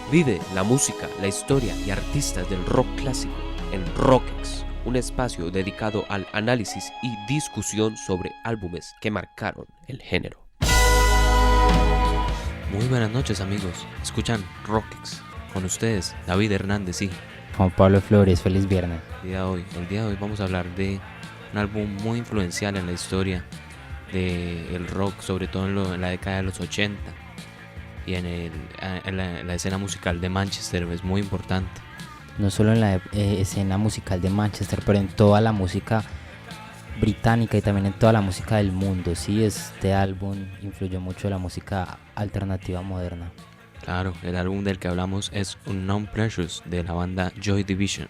Vive la música, la historia y artistas del rock clásico en Rockex, un espacio dedicado al análisis y discusión sobre álbumes que marcaron el género. Muy buenas noches, amigos. Escuchan Rockex. Con ustedes, David Hernández y Juan Pablo Flores. Feliz viernes. El día de hoy vamos a hablar de un álbum muy influencial en la historia del rock, sobre todo en la década de los 80 y en la escena musical de Manchester. Es muy importante. No solo en la escena musical de Manchester, pero en toda la música británica y también en toda la música del mundo. Sí, este álbum influyó mucho en la música alternativa moderna. Claro, el álbum del que hablamos es Unknown Pleasures de la banda Joy Division.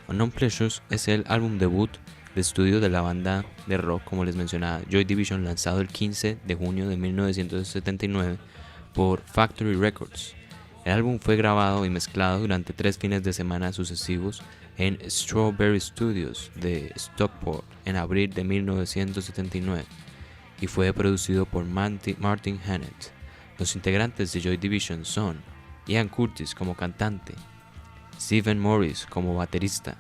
Unknown Pleasures es el álbum debut de estudio de la banda de rock, como les mencionaba, Joy Division, lanzado el 15 de junio de 1979 por Factory Records. El álbum fue grabado y mezclado durante 3 fines de semana sucesivos en Strawberry Studios de Stockport en abril de 1979 y fue producido por Martin Hannett. Los integrantes de Joy Division son Ian Curtis como cantante, Stephen Morris como baterista,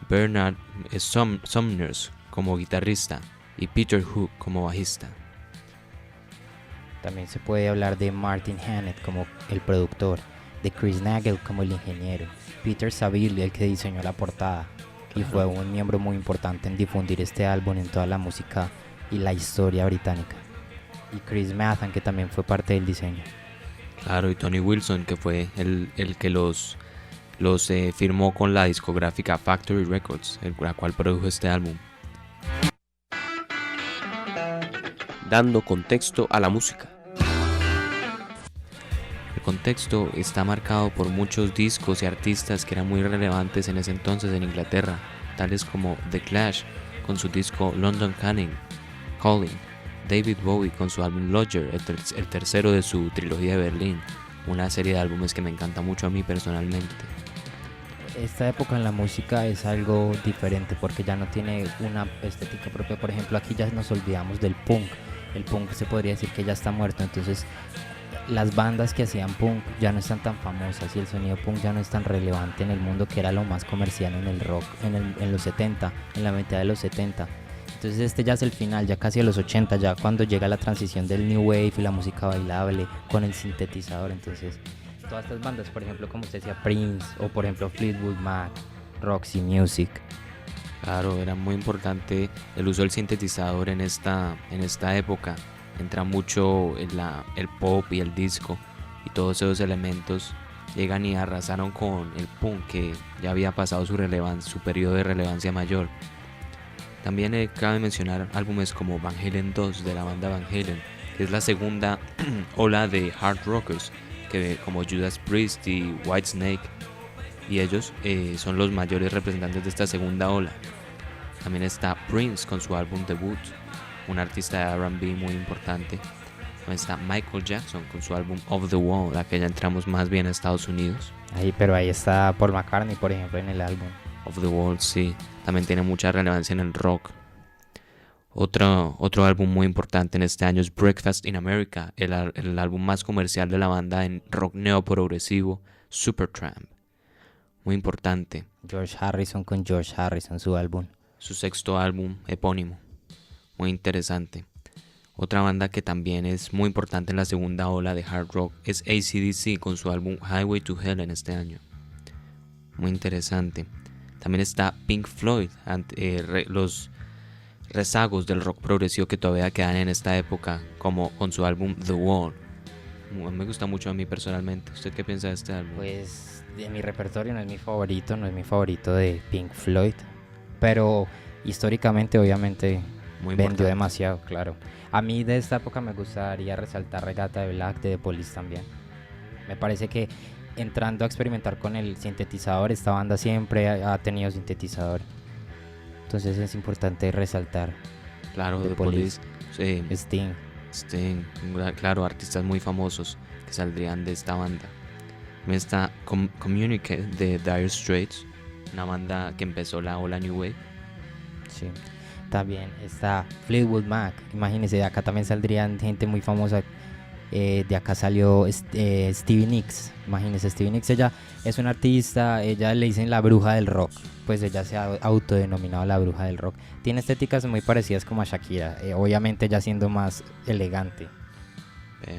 Bernard Sumners como guitarrista y Peter Hook como bajista. También se puede hablar de Martin Hannett como el productor, de Chris Nagel como el ingeniero, Peter Saville el que diseñó la portada y fue un miembro muy importante en difundir este álbum en toda la música y la historia británica, y Chris Mathan, que también fue parte del diseño. Claro, y Tony Wilson, que fue el que los firmó con la discográfica Factory Records, la cual produjo este álbum. Dando contexto a la música. El contexto está marcado por muchos discos y artistas que eran muy relevantes en ese entonces en Inglaterra, tales como The Clash con su disco London Calling, David Bowie con su álbum Lodger, el tercero de su trilogía de Berlín, una serie de álbumes que me encanta mucho a mí personalmente. Esta época en la música es algo diferente porque ya no tiene una estética propia. Por ejemplo, aquí ya nos olvidamos del punk. El punk se podría decir que ya está muerto, entonces las bandas que hacían punk ya no están tan famosas y el sonido punk ya no es tan relevante en el mundo, que era lo más comercial en el rock en los 70, en la mitad de los 70. Entonces este ya es el final, ya casi a los 80, ya cuando llega la transición del New Wave y la música bailable con el sintetizador. Entonces todas estas bandas, por ejemplo, como usted decía, Prince o por ejemplo Fleetwood Mac, Roxy Music. Claro, era muy importante el uso del sintetizador en esta época. Entra mucho el pop y el disco, y todos esos elementos llegan y arrasaron con el punk, que ya había pasado su periodo de relevancia mayor. También cabe mencionar álbumes como Van Halen 2 de la banda Van Halen, que es la segunda ola de hard rockers, que como Judas Priest y Whitesnake, y ellos son los mayores representantes de esta segunda ola. También está Prince con su álbum debut, un artista de R&B muy importante. También está Michael Jackson con su álbum Off the Wall, a que ya entramos más bien a Estados Unidos. Pero ahí está Paul McCartney, por ejemplo, en el álbum Off the Wall, sí, también tiene mucha relevancia en el rock. Otro álbum muy importante en este año es Breakfast in America, el álbum más comercial de la banda en rock neoprogresivo, Supertramp. Muy importante. George Harrison con George Harrison, su álbum. Su sexto álbum epónimo. Muy interesante. Otra banda que también es muy importante en la segunda ola de hard rock es AC/DC con su álbum Highway to Hell en este año. Muy interesante. También está Pink Floyd, los rezagos del rock progresivo que todavía quedan en esta época, como con su álbum The Wall. Me gusta mucho a mí personalmente. ¿Usted qué piensa de este álbum? Pues de mi repertorio no es mi favorito de Pink Floyd, pero históricamente obviamente vendió demasiado, claro. A mí de esta época me gustaría resaltar Regatta de Black de The Police también. Me parece que entrando a experimentar con el sintetizador, esta banda siempre ha tenido sintetizador, entonces es importante resaltar. Claro, The Police, Sting, claro, artistas muy famosos que saldrían de esta banda. También está Communicate de Dire Straits, una banda que empezó la ola New Wave. Sí. También está Fleetwood Mac, imagínense, acá también saldrían gente muy famosa De acá salió Stevie Nicks. Imagínense, Stevie Nicks, ella es una artista, ella le dicen la bruja del rock. Pues ella se ha autodenominado la bruja del rock. Tiene estéticas muy parecidas como a Shakira, obviamente ya siendo más elegante.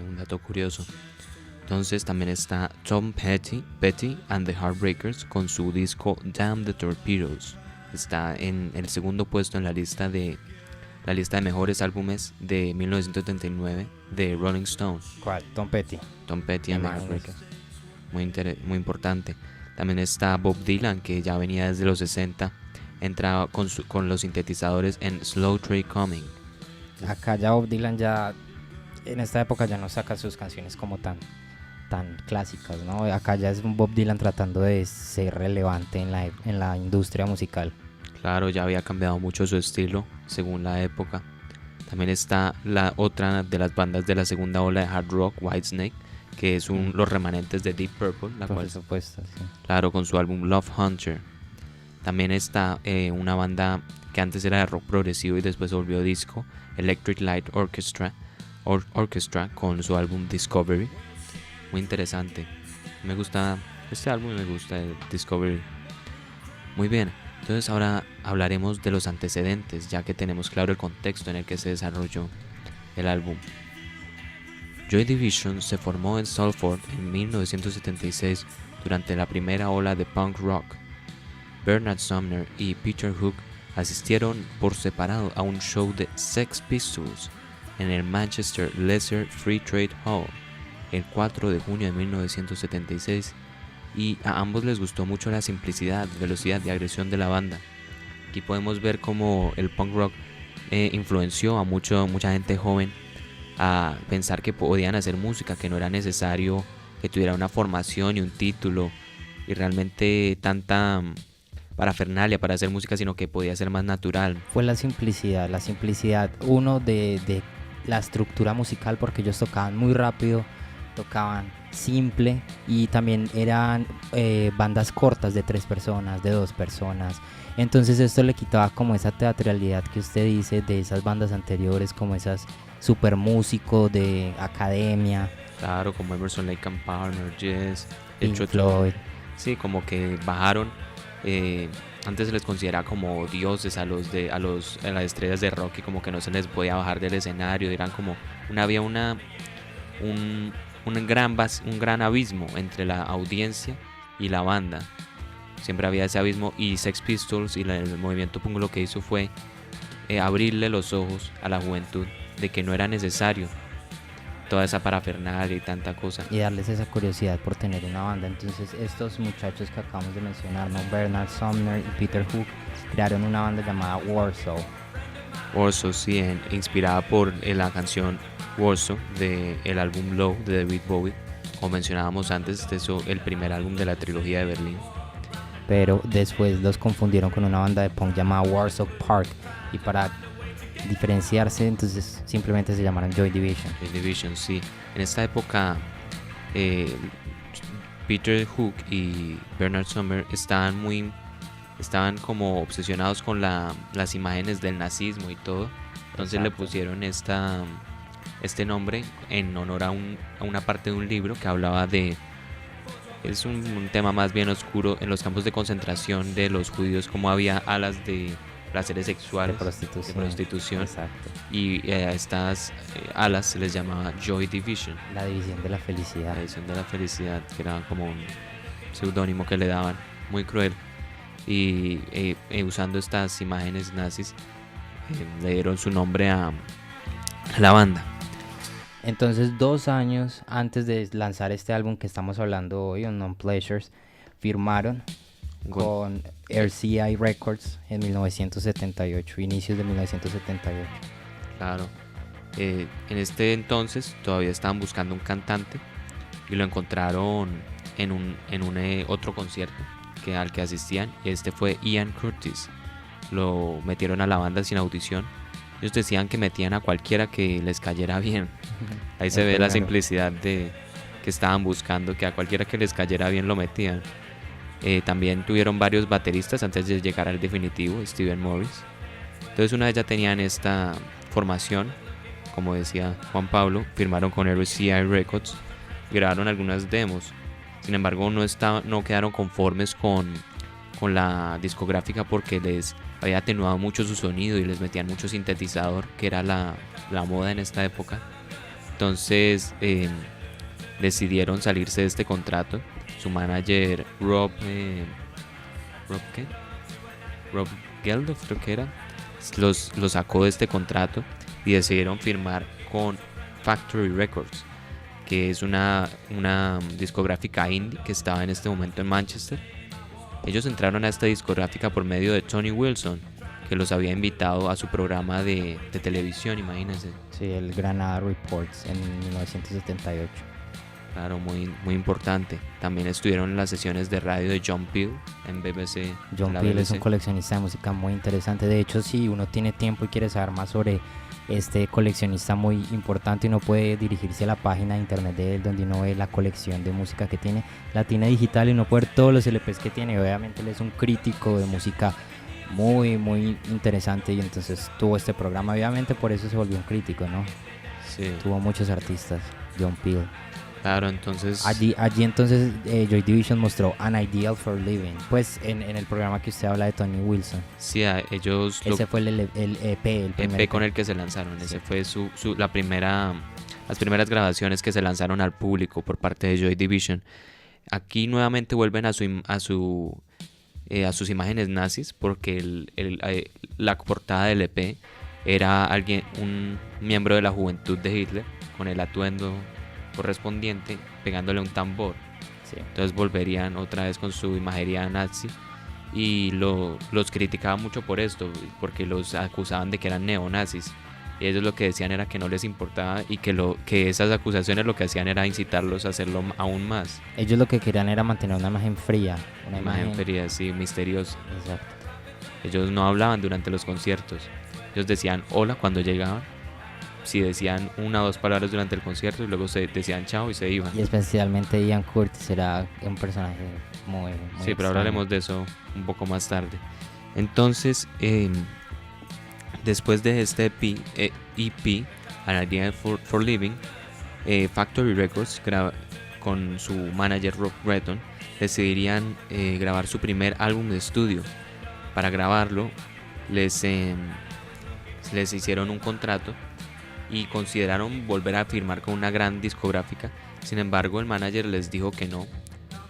Un dato curioso. Entonces también está Tom Petty and the Heartbreakers con su disco Damn the Torpedoes. Está en el segundo puesto en la lista de mejores álbumes de 1979 de Rolling Stone. ¿Cuál? Tom Petty. Tom Petty and the Heartbreakers. Muy importante. También está Bob Dylan, que ya venía desde los 60. Entraba con los sintetizadores en Slow Train Coming. Acá ya Bob Dylan ya en esta época ya no saca sus canciones como tan clásicas, ¿no? Acá ya es un Bob Dylan tratando de ser relevante en la industria musical. Claro, ya había cambiado mucho su estilo según la época. También está la otra de las bandas de la segunda ola de hard rock, Whitesnake, que es los remanentes de Deep Purple, por supuesto, sí. Claro, con su álbum Love Hunter. También está una banda que antes era de rock progresivo y después volvió disco, Electric Light Orchestra con su álbum Discovery. Muy interesante. Me gusta este álbum y me gusta Discovery. Muy bien, entonces ahora hablaremos de los antecedentes, ya que tenemos claro el contexto en el que se desarrolló el álbum. Joy Division se formó en Salford en 1976 durante la primera ola de punk rock. Bernard Sumner y Peter Hook asistieron por separado a un show de Sex Pistols en el Manchester Leisure Free Trade Hall el 4 de junio de 1976 y a ambos les gustó mucho la simplicidad, velocidad y agresión de la banda. Aquí podemos ver cómo el punk rock influenció a mucha gente joven a pensar que podían hacer música, que no era necesario que tuviera una formación y un título y realmente tanta parafernalia para hacer música, sino que podía ser más natural. Fue la simplicidad, uno de la estructura musical, porque ellos tocaban muy rápido, tocaban simple y también eran bandas cortas de 3 personas, de 2 personas. Entonces esto le quitaba como esa teatralidad que usted dice de esas bandas anteriores, como esas super músicos de academia. Claro, como Emerson, Lake and Palmer, Jazz, Pink Floyd. Sí, como que bajaron. Antes se les consideraba como dioses a las estrellas de rock y como que no se les podía bajar del escenario. Eran como había un gran abismo entre la audiencia y la banda. Siempre había ese abismo y Sex Pistols y el movimiento punk lo que hizo fue abrirle los ojos a la juventud de que no era necesario toda esa parafernalia y tanta cosa. Y darles esa curiosidad por tener una banda. Entonces estos muchachos que acabamos de mencionar, ¿no? Bernard Sumner y Peter Hook, crearon una banda llamada Warsaw. Warsaw, sí, inspirada por la canción Warsaw del álbum Low de David Bowie. Como mencionábamos antes, el primer álbum de la trilogía de Berlín. Pero después los confundieron con una banda de punk llamada Warsaw Park y para diferenciarse entonces simplemente se llamaron Joy Division. Joy Division, sí. En esta época Peter Hook y Bernard Sumner estaban como obsesionados con las imágenes del nazismo y todo. Entonces le pusieron este nombre en honor a una parte de un libro que hablaba de... Es un tema más bien oscuro en los campos de concentración de los judíos, como había alas de placeres sexuales, de prostitución. Exacto. Y a estas alas se les llamaba Joy Division. La división de la felicidad. La división de la felicidad, que era como un seudónimo que le daban, muy cruel. Y usando estas imágenes nazis, le dieron su nombre a la banda. Entonces 2 años antes de lanzar este álbum que estamos hablando hoy, Unknown Pleasures, firmaron con RCA Records en 1978, inicios de 1978. Claro, en este entonces todavía estaban buscando un cantante y lo encontraron en un otro concierto al que asistían. Este fue Ian Curtis. Lo metieron a la banda sin audición. Ellos decían que metían a cualquiera que les cayera bien. Ahí se ve la simplicidad que estaban buscando, que a cualquiera que les cayera bien lo metían. También tuvieron varios bateristas antes de llegar al definitivo, Steven Morris. Entonces una vez ya tenían esta formación como decía Juan Pablo, firmaron con RCA Records y grabaron algunas demos. Sin embargo, no quedaron conformes con la discográfica porque les había atenuado mucho su sonido y les metían mucho sintetizador, que era la moda en esta época. Entonces decidieron salirse de este contrato. Su manager Rob Geldof, creo que era, los sacó de este contrato y decidieron firmar con Factory Records, que es una discográfica indie que estaba en este momento en Manchester. Ellos entraron a esta discográfica por medio de Tony Wilson, que los había invitado a su programa de televisión, imagínense. Sí, el Granada Reports en 1978. Claro, muy, muy importante. También estuvieron en las sesiones de radio de John Peel en BBC. John Peel es un coleccionista de música muy interesante. De hecho, si uno tiene tiempo y quiere saber más sobre este coleccionista muy importante, uno puede dirigirse a la página de internet de él, donde uno ve la colección de música que tiene, la tiene digital, y uno puede ver todos los LPs que tiene. Obviamente él es un crítico de música muy, muy interesante, y entonces tuvo este programa. Obviamente por eso se volvió un crítico, ¿no? Sí. Tuvo muchos artistas, John Peel. Claro, entonces... Allí entonces Joy Division mostró An Ideal for Living, pues en el programa que usted habla de Tony Wilson. Sí, ellos... Ese fue el EP, el primer EP con el que se lanzaron. Sí. Ese fue las primeras grabaciones que se lanzaron al público por parte de Joy Division. Aquí nuevamente vuelven a sus imágenes nazis, porque la portada del EP era un miembro de la juventud de Hitler con el atuendo correspondiente pegándole un tambor. Sí. Entonces volverían otra vez con su imagería nazi, y los criticaban mucho por esto, porque los acusaban de que eran neonazis, y ellos lo que decían era que no les importaba, y que esas acusaciones lo que hacían era incitarlos a hacerlo aún más. Ellos lo que querían era mantener una imagen fría, una imagen fría, sí, misteriosa. Exacto. Ellos no hablaban durante los conciertos, ellos decían hola cuando llegaban, si decían una o dos palabras durante el concierto, y luego se decían chao y se iban. Y especialmente Ian Curtis era un personaje muy sí, extraño. Pero hablaremos de eso un poco más tarde. Entonces, después de este EP, An Idea for Living, Factory Records, con su manager Rob Breton, decidirían grabar su primer álbum de estudio. Para grabarlo, les hicieron un contrato y consideraron volver a firmar con una gran discográfica. Sin embargo, el manager les dijo que no,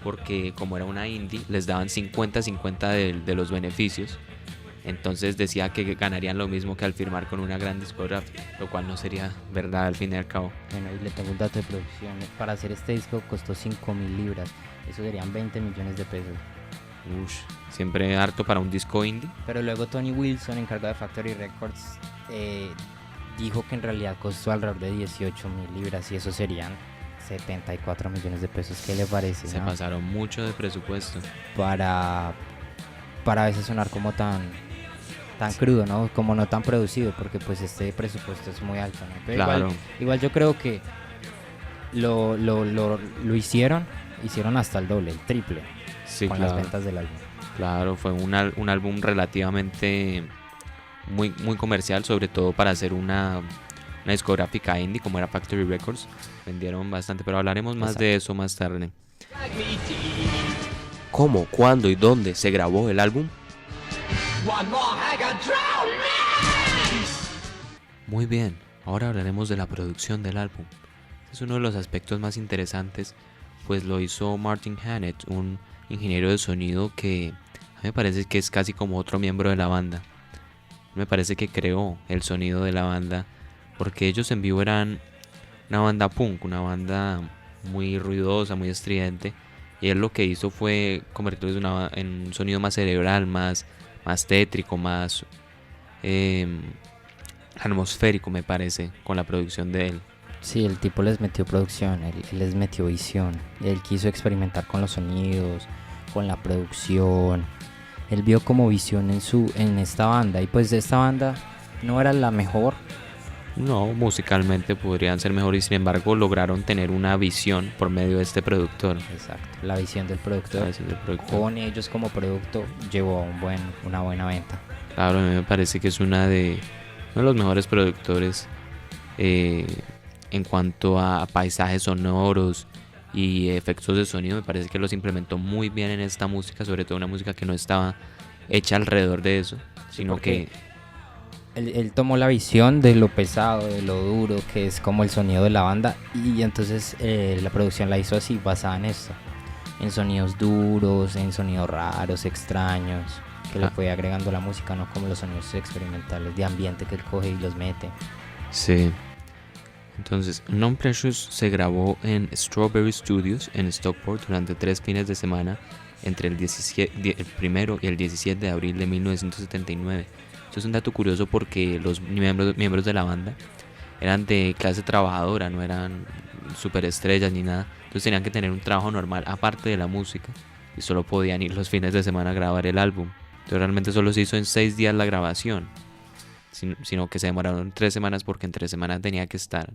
porque como era una indie, les daban 50-50 de los beneficios. Entonces decía que ganarían lo mismo que al firmar con una gran discográfica, lo cual no sería verdad al fin y al cabo. Bueno, y le tengo un dato de producción. Para hacer este disco costó 5.000 libras. Eso serían 20 millones de pesos. Siempre harto para un disco indie. Pero luego Tony Wilson, encargado de Factory Records, dijo que en realidad costó alrededor de 18.000 libras, y eso serían 74 millones de pesos. ¿Qué le parece? Se pasaron mucho de presupuesto. Para a veces sonar como tan crudo, ¿no? Como no tan producido, porque pues este presupuesto es muy alto, ¿no? Pero claro. Igual yo creo que lo hicieron hasta el doble, el triple, sí, con claro. Las ventas del álbum. Claro, fue un álbum relativamente muy, muy comercial, sobre todo para hacer una discográfica indie como era Factory Records. Vendieron bastante, pero hablaremos más de eso más tarde. ¿Cómo, cuándo y dónde se grabó el álbum? Muy bien, ahora hablaremos de la producción del álbum. Es uno de los aspectos más interesantes, pues lo hizo Martin Hannett, un ingeniero de sonido que a mí me parece que es casi como otro miembro de la banda. Me parece que creó el sonido de la banda, porque ellos en vivo eran una banda punk, una banda muy ruidosa, muy estridente, y él lo que hizo fue convertirlo en un sonido más cerebral, más tétrico, más atmosférico, me parece, con la producción de él. Sí, el tipo les metió producción, él les metió visión, él quiso experimentar con los sonidos, con la producción. Él vio como visión en esta banda, y pues esta banda no era la mejor. No, musicalmente podrían ser mejor, y sin embargo lograron tener una visión por medio de este productor. Exacto, la visión del productor. Con ellos como producto llevó a una buena venta. Claro, a mí me parece que es uno de los mejores productores eh, en cuanto a paisajes sonoros y efectos de sonido. Me parece que los implementó muy bien en esta música, sobre todo una música que no estaba hecha alrededor de eso, sino que él tomó la visión de lo pesado, de lo duro, que es como el sonido de la banda, y entonces la producción la hizo así, basada en esto, en sonidos duros, en sonidos raros, extraños, que le fue agregando la música, no como los sonidos experimentales de ambiente que él coge y los mete. sí. Entonces, Non Precious se grabó en Strawberry Studios en Stockport durante 3 fines de semana entre el 1 y el 17 de abril de 1979. Esto es un dato curioso porque los miembros de la banda eran de clase trabajadora, no eran superestrellas ni nada. Entonces tenían que tener un trabajo normal aparte de la música y solo podían ir los fines de semana a grabar el álbum. Entonces realmente solo se hizo en 6 días la grabación, sino que se demoraron 3 semanas porque en 3 semanas tenían que estar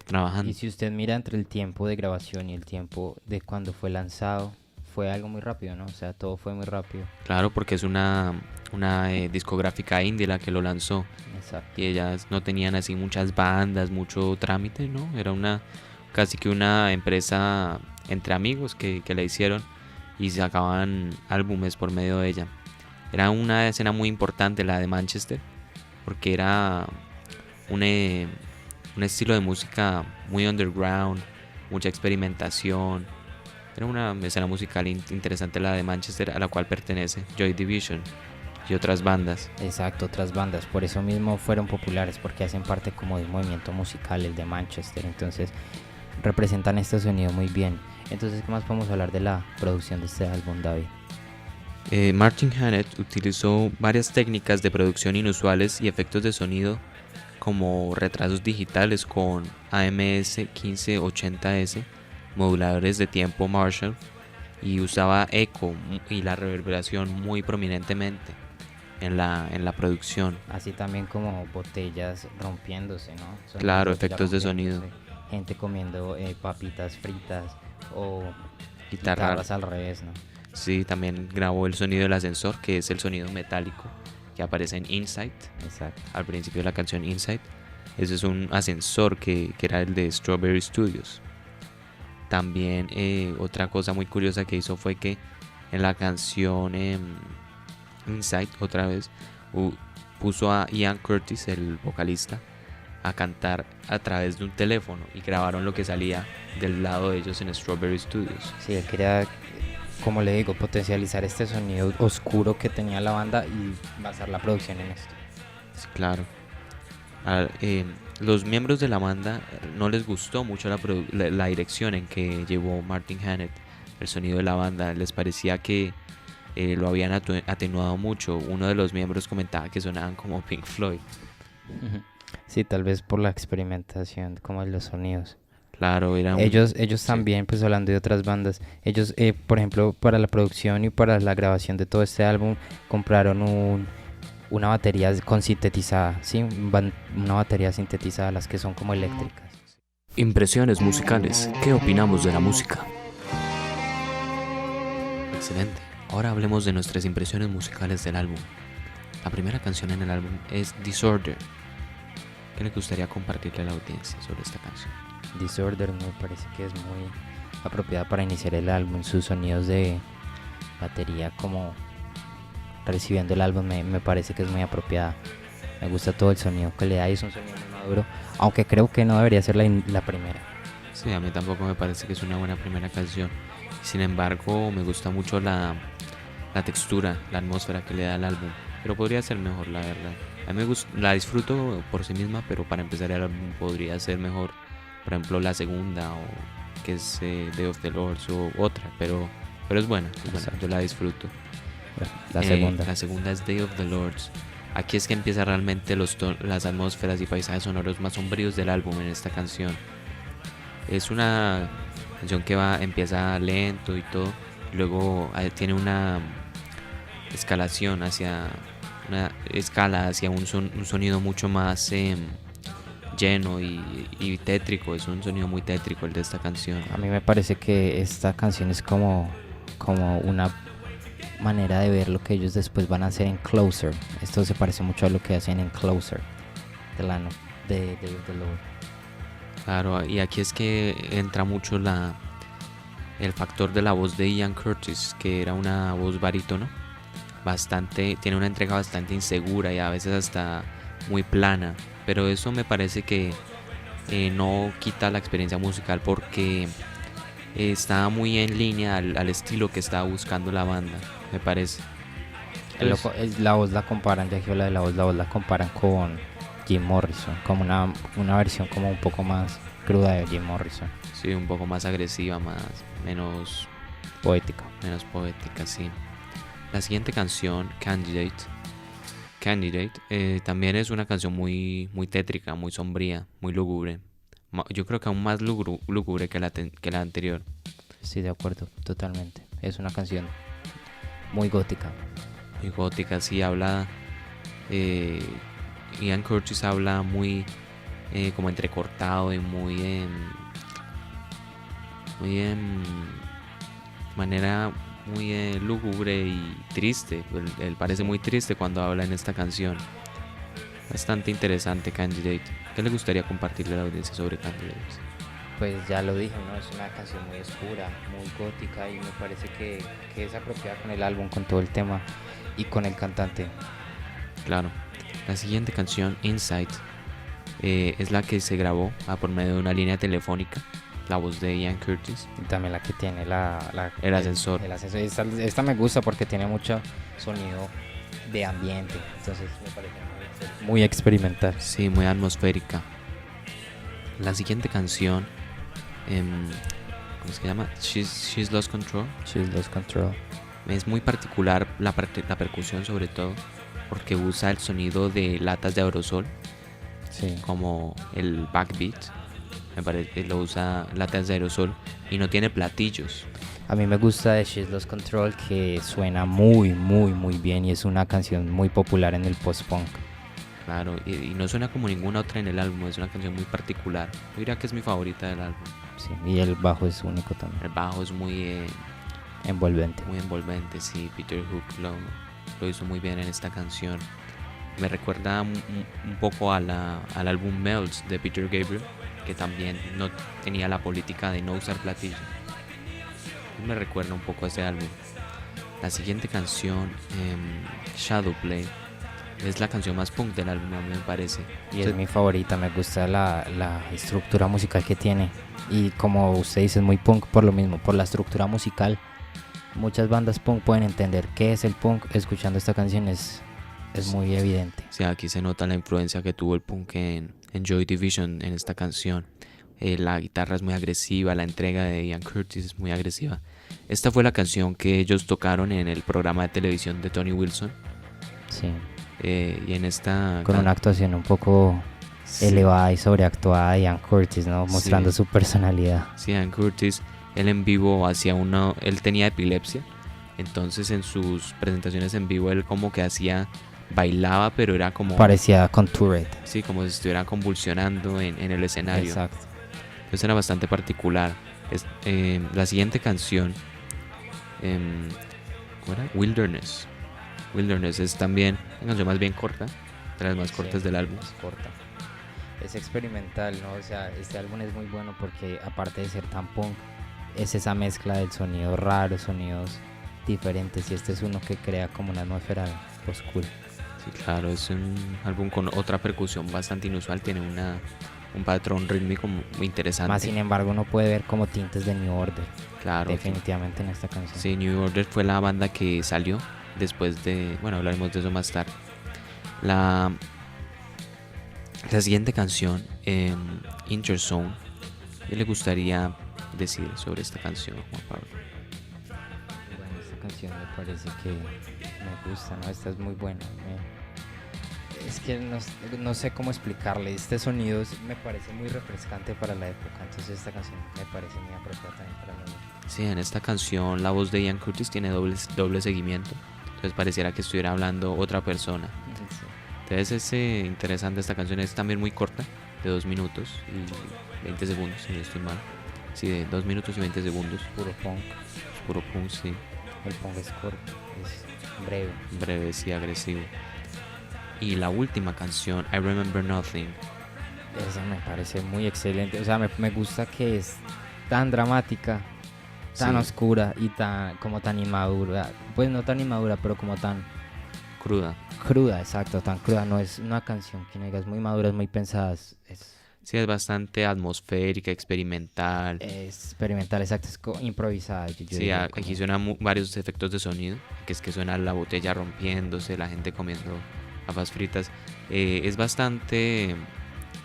trabajando. Y si usted mira entre el tiempo de grabación y el tiempo de cuando fue lanzado, fue algo muy rápido, ¿no? O sea, todo fue muy rápido. Claro, porque es una discográfica indie la que lo lanzó. Exacto. Y ellas no tenían así muchas bandas, mucho trámite, ¿no? Era casi que una empresa entre amigos que la hicieron y sacaban álbumes por medio de ella. Era una escena muy importante la de Manchester, porque era un estilo de música muy underground, mucha experimentación. Era una escena musical interesante la de Manchester, a la cual pertenece Joy Division y otras bandas. Exacto, otras bandas. Por eso mismo fueron populares, porque hacen parte como de un movimiento musical, el de Manchester. Entonces representan este sonido muy bien. Entonces, ¿qué más podemos hablar de la producción de este álbum, David? Martin Hannett utilizó varias técnicas de producción inusuales y efectos de sonido como retrasos digitales con AMS 1580S, moduladores de tiempo Marshall, y usaba eco y la reverberación muy prominentemente en la producción. Así también como botellas rompiéndose, ¿no? Claro, efectos de sonido. Gente comiendo papitas fritas o Guitarra. guitarras al revés, ¿no? Sí, también grabó el sonido del ascensor, que es el sonido metálico que aparece en Inside. Exacto. Al principio de la canción Inside. Ese es un ascensor que era el de Strawberry Studios. También otra cosa muy curiosa que hizo fue que en la canción Inside, otra vez, puso a Ian Curtis, el vocalista, a cantar a través de un teléfono y grabaron lo que salía del lado de ellos en Strawberry Studios. Sí, él quería, como le digo, potencializar este sonido oscuro que tenía la banda y basar la producción en esto. Sí, claro. Los miembros de la banda no les gustó mucho la dirección en que llevó Martin Hannett el sonido de la banda. Les parecía que lo habían atenuado mucho. Uno de los miembros comentaba que sonaban como Pink Floyd. Sí, tal vez por la experimentación como de los sonidos. Claro, ellos también, pues hablando de otras bandas, ellos, por ejemplo, para la producción y para la grabación de todo este álbum, compraron una batería con sintetizada, ¿sí? Una batería sintetizada, las que son como eléctricas. Impresiones musicales. ¿Qué opinamos de la música? Excelente. Ahora hablemos de nuestras impresiones musicales del álbum. La primera canción en el álbum es Disorder. ¿Qué le gustaría compartirle a la audiencia sobre esta canción? Disorder me parece que es muy apropiada para iniciar el álbum. Sus sonidos de batería como recibiendo el álbum me parece que es muy apropiada. Me gusta todo el sonido que le da y es un sonido muy maduro, aunque creo que no debería ser la primera. Sí, a mí tampoco me parece que es una buena primera canción. Sin embargo, me gusta mucho la textura, la atmósfera que le da al álbum, pero podría ser mejor, la verdad. A mí la disfruto por sí misma, pero para empezar el álbum podría ser mejor, por ejemplo, la segunda, o que es Day of the Lords, o otra, pero es buena, yo la disfruto. Bueno, la segunda es Day of the Lords. Aquí es que empieza realmente las atmósferas y paisajes sonoros más sombríos del álbum en esta canción. Es una canción que empieza lento y todo, y luego tiene una escalación hacia un sonido mucho más lleno y tétrico. Es un sonido muy tétrico el de esta canción. A mí me parece que esta canción es como una manera de ver lo que ellos después van a hacer en Closer. Esto se parece mucho a lo que hacen en Closer de Day of the Lord. Claro, y aquí es que entra mucho el factor de la voz de Ian Curtis, que era una voz barítono, tiene una entrega bastante insegura y a veces hasta muy plana, pero eso me parece que no quita la experiencia musical porque está muy en línea al estilo que estaba buscando la banda, me parece. La voz la comparan, ya que habla de la voz la comparan con Jim Morrison, como una versión como un poco más cruda de Jim Morrison. Sí, un poco más agresiva, menos Poética. sí. La siguiente canción, Candidate, también es una canción muy, muy tétrica, muy sombría, muy lúgubre. Yo creo que aún más lúgubre que la anterior. Estoy de acuerdo, totalmente. Es una canción muy gótica. Muy gótica, sí, habla... Ian Curtis habla muy como entrecortado y muy en manera muy lúgubre y triste. Él parece muy triste cuando habla en esta canción. Bastante interesante, Candidate. ¿Qué le gustaría compartirle a la audiencia sobre Candidate? Pues ya lo dije, ¿no? Es una canción muy oscura, muy gótica y me parece que es apropiada con el álbum, con todo el tema y con el cantante. Claro. La siguiente canción, Inside, es la que se grabó por medio de una línea telefónica. La voz de Ian Curtis. Y también la que tiene el ascensor. Esta me gusta porque tiene mucho sonido de ambiente. Entonces me parece muy experimental. Sí, muy atmosférica. La siguiente canción, ¿cómo se llama? She's Lost Control. She's Lost Control. Es muy particular la percusión, sobre todo porque usa el sonido de latas de aerosol, sí, como el backbeat. Me parece que lo usa latas de aerosol y no tiene platillos. A mí me gusta de She's Lost Control que suena muy, muy, muy bien y es una canción muy popular en el post-punk. Claro, y no suena como ninguna otra en el álbum, es una canción muy particular. Yo diría que es mi favorita del álbum. Sí, y el bajo es único también. El bajo es muy envolvente. Muy envolvente, sí. Peter Hook lo hizo muy bien en esta canción. Me recuerda un poco al álbum Melts de Peter Gabriel, que también no tenía la política de no usar platillos. Me recuerda un poco a ese álbum. La siguiente canción, Shadowplay, es la canción más punk del álbum, a mí me parece. Y es mi favorita, me gusta la estructura musical que tiene. Y como usted dice, es muy punk por lo mismo, por la estructura musical. Muchas bandas punk pueden entender qué es el punk escuchando esta canción, es muy evidente. Sí, aquí se nota la influencia que tuvo el punk en Joy Division en esta canción. La guitarra es muy agresiva, la entrega de Ian Curtis es muy agresiva. Esta fue la canción que ellos tocaron en el programa de televisión de Tony Wilson. Sí. Y en esta... Con una actuación un poco elevada y sobreactuada de Ian Curtis, ¿no? Mostrando su personalidad. Sí, Ian Curtis, él en vivo él tenía epilepsia, entonces en sus presentaciones en vivo él como que bailaba, pero era como... parecía con Tourette. Sí, como si estuviera convulsionando en el escenario. Exacto. Entonces era bastante particular. La siguiente canción, ¿cómo era? Wilderness es también una canción más bien corta, de las más cortas del álbum. Es corta. Es experimental, ¿no? O sea, este álbum es muy bueno porque aparte de ser tan punk, es esa mezcla del sonido raro, sonidos diferentes, y este es uno que crea como una atmósfera oscura. Sí, claro, es un álbum con otra percusión bastante inusual, tiene un patrón rítmico muy interesante. Más sin embargo uno puede ver como tintes de New Order. Claro. Definitivamente en esta canción. Sí, New Order fue la banda que salió después de... Bueno, hablaremos de eso más tarde. La siguiente canción, Interzone. ¿Qué le gustaría decir sobre esta canción, Juan Pablo? Bueno, esta canción me parece que me gusta, ¿no? Esta es muy buena. Es que no sé cómo explicarle. Este sonido me parece muy refrescante para la época. Entonces esta canción me parece muy apropiada también para mí. Sí, en esta canción la voz de Ian Curtis tiene doble seguimiento. Entonces pareciera que estuviera hablando otra persona. Sí. Entonces es interesante esta canción. Es también muy corta, de 2 minutos y 20 segundos, si no estoy mal. Sí, de 2 minutos y 20 segundos. Puro punk. Es puro punk, sí. El punk es corto, es breve. Breve, sí, agresivo. Y la última canción, I Remember Nothing. Esa me parece muy excelente. O sea, me gusta que es tan dramática, tan Sí, oscura y como tan inmadura. Pues no tan inmadura, pero como tan cruda. cruda, exacto, tan cruda. No es una canción que digas muy madura, es muy pensada. Sí, es bastante atmosférica, experimental. Es experimental, exacto, es improvisada. Yo Sí, diría aquí como. suenan varios efectos de sonido, que es que suena la botella rompiéndose, la gente comiendo papas fritas. Es bastante,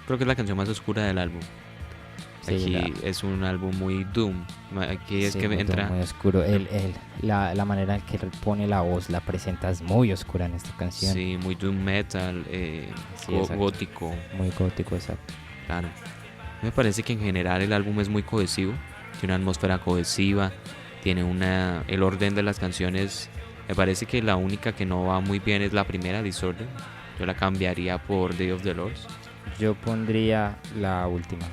creo que es la canción más oscura del álbum. Sí, Aquí es un álbum muy doom. Aquí es sí, que muy, entra, muy oscuro. La manera en que él pone la voz, la presenta es muy oscura en esta canción. sí, muy doom metal, Sí, exacto. gótico, Muy gótico, exacto. claro. Me parece que en general el álbum es muy cohesivo, tiene una atmósfera cohesiva, tiene el orden de las canciones. Me parece que la única que no va muy bien es la primera, Disorder. Yo la cambiaría por Day of the Lords, Yo pondría la última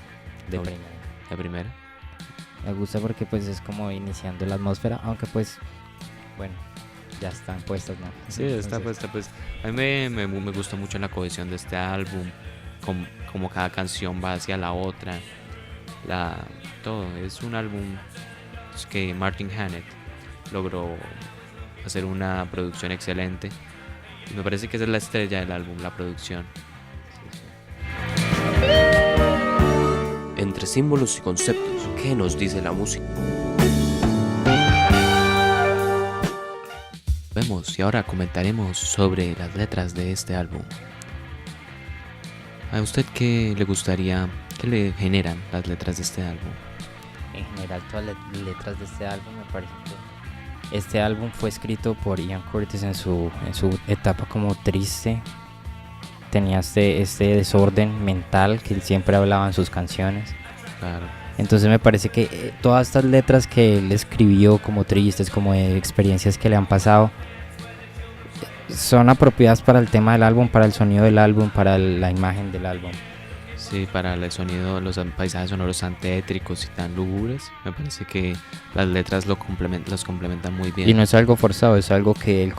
de la, ul- primera. la primera. Me gusta porque pues es como iniciando la atmósfera, aunque pues, bueno, ya están puestas, ¿no? Sí, está Entonces, puesta, pues a mí me gusta mucho la cohesión de este álbum, como cada canción va hacia la otra, la, todo. Es un álbum que Martin Hannett logró hacer una producción excelente. Y me parece que esa es la estrella del álbum, la producción. sí, sí. Entre símbolos y conceptos, ¿qué nos dice la música? Vemos y ahora comentaremos sobre las letras de este álbum. ¿A usted qué le gustaría, qué le generan las letras de este álbum? En general, todas las letras de este álbum me parece que este álbum fue escrito por Ian Curtis en su etapa como triste. Tenía este desorden mental que él siempre hablaba en sus canciones. Claro. Entonces me parece que todas estas letras que él escribió como tristes, como de experiencias que le han pasado, son apropiadas para el tema del álbum, para el sonido del álbum, para la imagen del álbum. Sí, para el sonido, los paisajes sonoros tan tétricos y tan lúgubres, me parece que las letras los complementan muy bien. Y no es algo forzado, es algo que él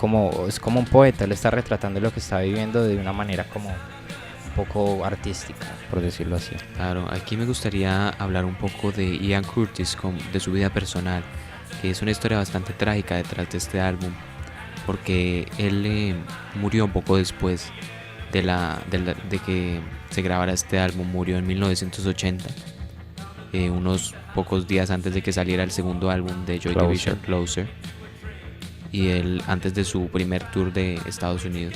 es como un poeta, él está retratando lo que está viviendo de una manera como un poco artística, por decirlo así. Claro, aquí me gustaría hablar un poco de Ian Curtis, de su vida personal, que es una historia bastante trágica detrás de este álbum, porque él murió un poco después de que se grabara este álbum. Murió en 1980, unos pocos días antes de que saliera el segundo álbum de Joy Division, Closer. Y él, antes de su primer tour de Estados Unidos,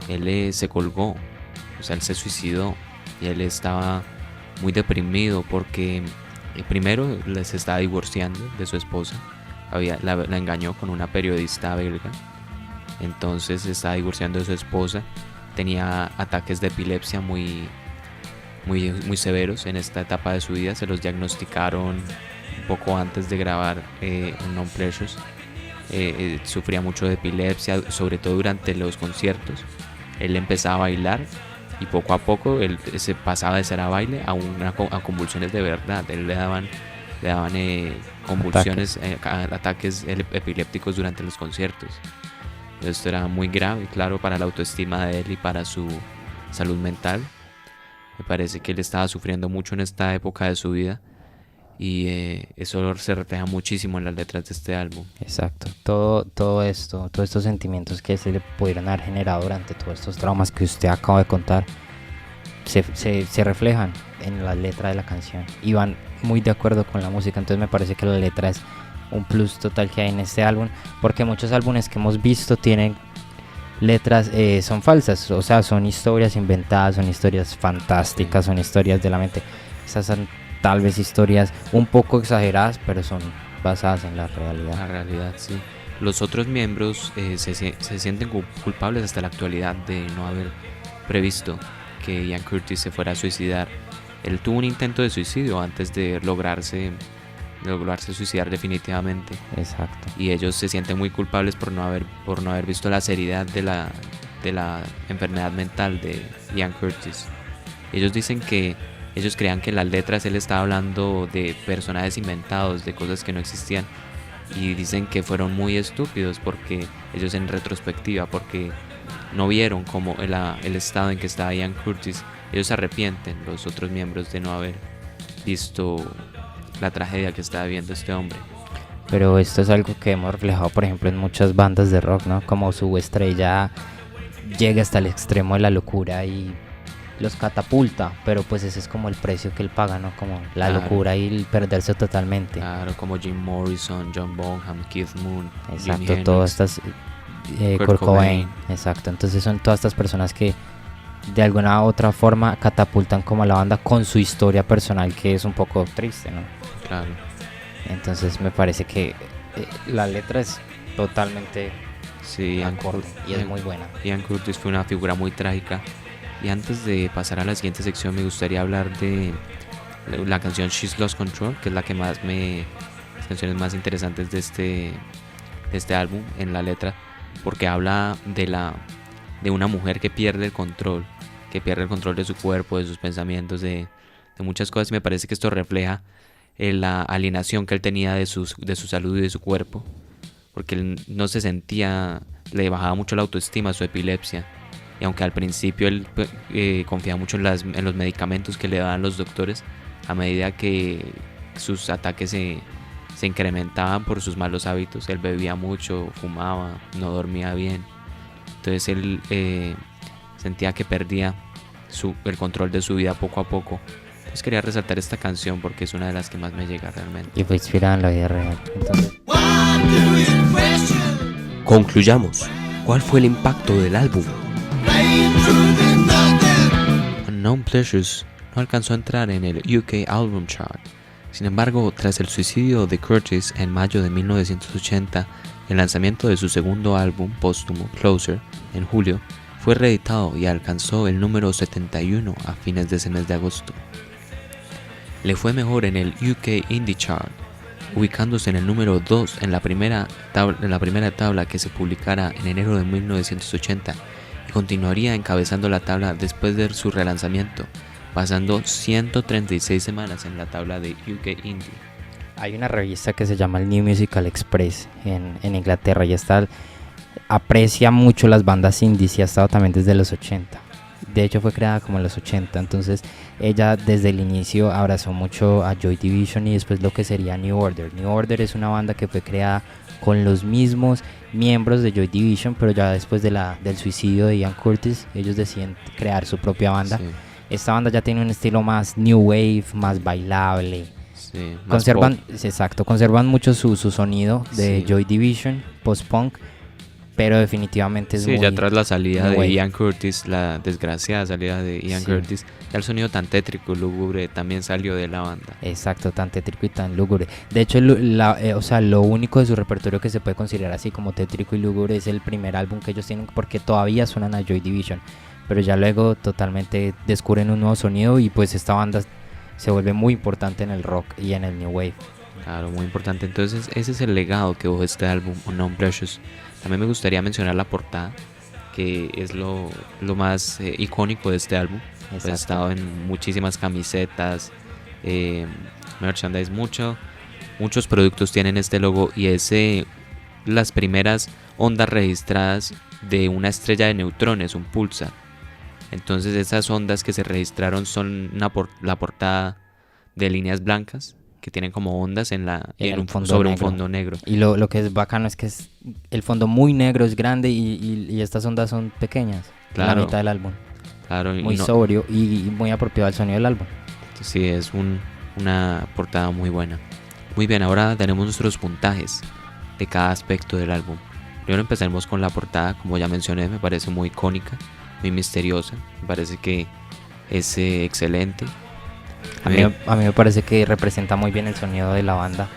él se colgó, o sea, él se suicidó. Y él estaba muy deprimido porque primero se estaba divorciando de su esposa. La engañó con una periodista belga. Entonces se estaba divorciando de su esposa. Tenía ataques de epilepsia muy severos en esta etapa de su vida. Se los diagnosticaron un poco antes de grabar Non Pleasures. Sufría mucho de epilepsia, sobre todo durante los conciertos. Él empezaba a bailar y poco a poco él se pasaba de ser a baile a convulsiones de verdad. Él le daban convulsiones, ataques epilépticos durante los conciertos. Esto era muy grave, claro, para la autoestima de él y para su salud mental. Me parece que él estaba sufriendo mucho en esta época de su vida y eso se refleja muchísimo en las letras de este álbum. Exacto, todo esto, todos estos sentimientos que se le pudieron haber generado durante todos estos traumas que usted acaba de contar, se reflejan en la letra de la canción y van muy de acuerdo con la música. Entonces me parece que la letra es un plus total que hay en este álbum, porque muchos álbumes que hemos visto tienen letras, son falsas, o sea, son historias inventadas, son historias fantásticas, son historias de la mente. Esas son tal vez historias un poco exageradas, pero son basadas en la realidad. La realidad, sí. Los otros miembros se sienten culpables hasta la actualidad de no haber previsto que Ian Curtis se fuera a suicidar. Él tuvo un intento de suicidio antes de lograrse suicidar definitivamente. Exacto. Y ellos se sienten muy culpables por no haber visto la seriedad de la enfermedad mental de Ian Curtis. Ellos dicen que ellos creían que en las letras él estaba hablando de personajes inventados, de cosas que no existían, y dicen que fueron muy estúpidos porque ellos en retrospectiva, porque no vieron como el estado en que estaba Ian Curtis ellos se arrepienten, los otros miembros, de no haber visto la tragedia que estaba viviendo este hombre. Pero esto es algo que hemos reflejado, por ejemplo, en muchas bandas de rock, ¿no? Como su estrella llega hasta el extremo de la locura y los catapulta, pero pues ese es como el precio que él paga, ¿no? Como la Claro. locura y el perderse totalmente. Claro, como Jim Morrison, John Bonham, Keith Moon, Jimi Exacto, Hendrix. todas estas... Kurt Cobain, exacto. Entonces son todas estas personas que de alguna u otra forma catapultan como a la banda con su historia personal, que es un poco triste, ¿no? Claro. Entonces me parece que la letra es totalmente Sí, acorde y es muy buena. Ian Curtis fue una figura muy trágica. Y antes de pasar a la siguiente sección, me gustaría hablar de la canción She's Lost Control, que es la que las canciones más interesantes de este álbum en la letra, porque habla de una mujer que pierde el control de su cuerpo, de sus pensamientos, de muchas cosas. Y me parece que esto refleja la alienación que él tenía de su salud y de su cuerpo, porque él no se sentía, le bajaba mucho la autoestima, su epilepsia. Y aunque al principio él confiaba mucho en los medicamentos que le daban los doctores, a medida que sus ataques se incrementaban por sus malos hábitos, él bebía mucho, fumaba, no dormía bien. Entonces él sentía que perdía el control de su vida poco a poco. Entonces quería resaltar esta canción porque es una de las que más me llega realmente. Y fue inspirada en la vida real. Entonces, Concluyamos. ¿Cuál fue el impacto del álbum? Unknown Pleasures no alcanzó a entrar en el UK Album Chart. Sin embargo, tras el suicidio de Curtis en mayo de 1980, el lanzamiento de su segundo álbum póstumo, Closer, en julio, fue reeditado y alcanzó el número 71 a fines de ese mes de agosto. Le fue mejor en el UK Indie Chart, ubicándose en el número 2 en la primera tabla que se publicara en enero de 1980, y continuaría encabezando la tabla después de su relanzamiento, pasando 136 semanas en la tabla de UK Indie. hay una revista que se llama el New Musical Express en Inglaterra y aprecia mucho las bandas indies y ha estado también desde los 80. De hecho fue creada como en los 80, entonces ella desde el inicio abrazó mucho a Joy Division y después lo que sería New Order. New Order es una banda que fue creada con los mismos miembros de Joy Division, pero ya después del suicidio de Ian Curtis, ellos deciden crear su propia banda. Sí, Esta banda ya tiene un estilo más new wave, más bailable. sí, más Conservan mucho su sonido de Sí. Joy Division, post-punk, pero definitivamente es sí, muy... ya tras la salida muy de wave. Ian Curtis, la desgraciada salida de Ian Sí. Curtis, ya el sonido tan tétrico, lúgubre, también salió de la banda. Exacto, tan tétrico y tan lúgubre. De hecho, lo único de su repertorio que se puede considerar así como tétrico y lúgubre es el primer álbum que ellos tienen, porque todavía suenan a Joy Division, pero ya luego totalmente descubren un nuevo sonido y pues esta banda se vuelve muy importante en el rock y en el new wave. Claro, muy importante. Entonces ese es el legado que dejó este álbum, Unknown Pleasures. También me gustaría mencionar la portada, que es lo más icónico de este álbum. Pues ha Exacto. estado en muchísimas camisetas, merchandise, muchos productos tienen este logo, y es las primeras ondas registradas de una estrella de neutrones, un pulsar. Entonces esas ondas que se registraron son la portada de líneas blancas que tienen como ondas sobre un fondo negro. Y lo que es bacano es que el fondo muy negro, es grande y estas ondas son pequeñas. Claro. La mitad del álbum. Claro, y Muy sobrio y muy apropiado al sonido del álbum. sí, es una portada muy buena. Muy bien, ahora tenemos nuestros puntajes de cada aspecto del álbum. Primero empezaremos con la portada, como ya mencioné, me parece muy icónica, muy misteriosa, me parece que es excelente. A mí me parece que representa muy bien el sonido de la banda.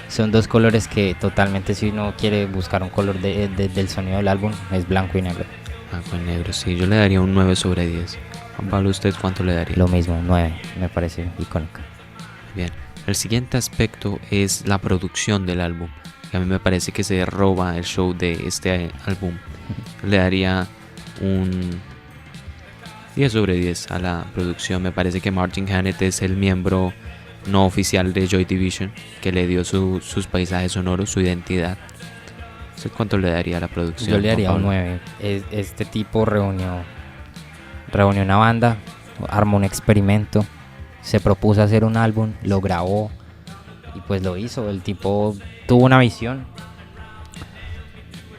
Son dos colores que totalmente, si uno quiere buscar un color del sonido del álbum, es blanco y negro. Blanco y negro, sí, yo le daría un 9 sobre 10. Juan Pablo, ¿usted cuánto le daría? Lo mismo, 9, me parece icónica. Bien, el siguiente aspecto es la producción del álbum, que a mí me parece que se roba el show de este álbum. Le daría un 10 sobre 10 a la producción. Me parece que Martin Hannett es el miembro no oficial de Joy Division, que le dio sus paisajes sonoros, su identidad. ¿Usted cuánto le daría a la producción? Yo le daría Juan un Pablo? 9. Este tipo reunió una banda, armó un experimento, se propuso hacer un álbum, lo grabó y pues lo hizo. El tipo tuvo una visión.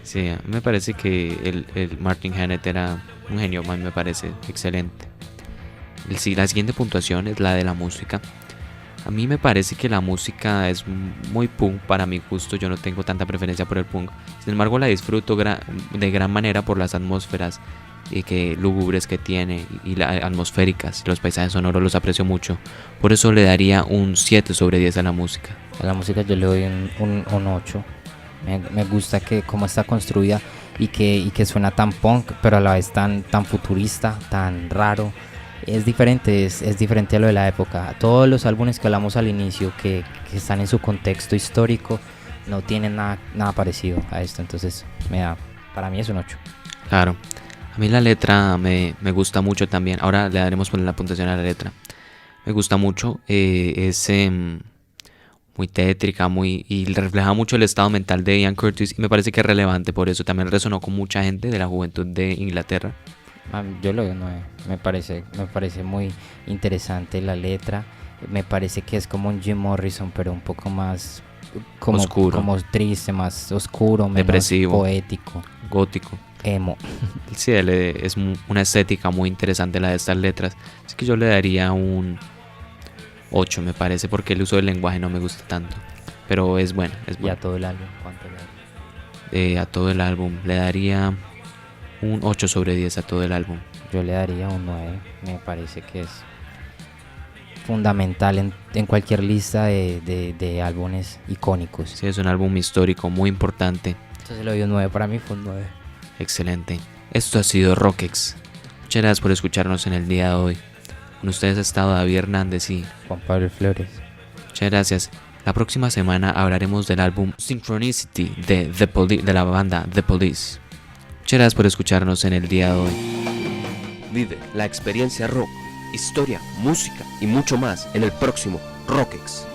Sí, me parece que el Martin Hannett era un genio, a mí me parece excelente. La siguiente puntuación es la de la música. A mí me parece que la música es muy punk para mi gusto, yo no tengo tanta preferencia por el punk. Sin embargo, la disfruto de gran manera por las atmósferas lúgubres que tiene y las atmosféricas. Los paisajes sonoros los aprecio mucho. Por eso le daría un 7 sobre 10 a la música. A la música yo le doy un 8. Me gusta que cómo está construida y que suena tan punk, pero a la vez tan futurista, tan raro. Es diferente, es diferente a lo de la época. Todos los álbumes que hablamos al inicio, que están en su contexto histórico, no tienen nada parecido a esto. Entonces, para mí es un 8. Claro, a mí la letra me gusta mucho también. Ahora le daremos poner la puntuación a la letra. Me gusta mucho, es muy tétrica, y refleja mucho el estado mental de Ian Curtis y me parece que es relevante, por eso también resonó con mucha gente de la juventud de Inglaterra. Yo lo veo 9. Me parece muy interesante la letra. Me parece que es como un Jim Morrison, pero un poco más oscuro, como triste, más oscuro, menos depresivo, poético, gótico, emo. Sí, es una estética muy interesante la de estas letras. Así que yo le daría un 8, me parece, porque el uso del lenguaje no me gusta tanto. Pero es bueno, es Y bueno. a todo el álbum, ¿cuánto le daría? A todo el álbum le daría un 8 sobre 10 a todo el álbum. Yo le daría un 9. Me parece que es fundamental en cualquier lista de álbumes icónicos. Sí, es un álbum histórico muy importante. Entonces le doy un 9. Para mí fue un 9. Excelente. Esto ha sido Rockex. Muchas gracias por escucharnos en el día de hoy. Con ustedes ha estado David Hernández y Juan Pablo Flores. Muchas gracias. La próxima semana hablaremos del álbum Synchronicity de la banda The Police. Muchas gracias por escucharnos en el día de hoy. Vive la experiencia rock, historia, música y mucho más en el próximo Rockex.